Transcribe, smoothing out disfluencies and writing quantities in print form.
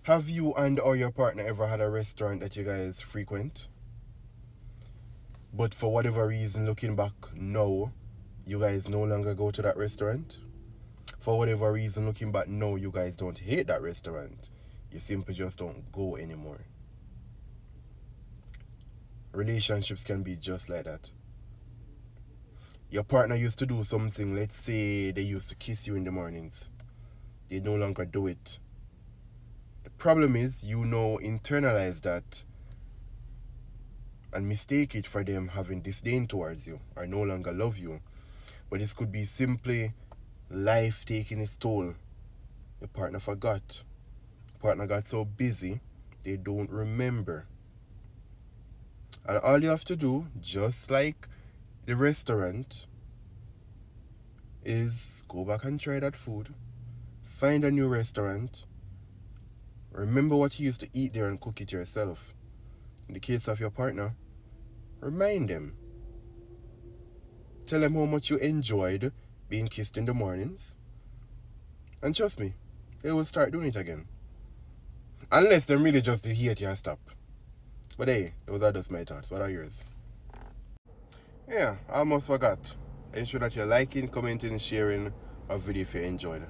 Have you and or your partner ever had a restaurant that you guys frequent? But for whatever reason, looking back now, you guys no longer go to that restaurant? For whatever reason, looking back now, you guys don't hate that restaurant. You simply just don't go anymore. Relationships can be just like that. Your partner used to do something, let's say they used to kiss you in the mornings. They no longer do it. The problem is you now internalize that and mistake it for them having disdain towards you or no longer love you. But this could be simply life taking its toll. Your partner forgot. Your partner got so busy, they don't remember. And all you have to do, just like the restaurant, is go back and try that food. Find a new restaurant. Remember what you used to eat there and cook it yourself. In the case of your partner, remind them. Tell them how much you enjoyed being kissed in the mornings. And trust me, they will start doing it again. Unless they really just did hate you and stop. But hey, those are just my thoughts. What are yours? Yeah, I almost forgot. Ensure that you're liking, commenting, and sharing a video if you enjoyed.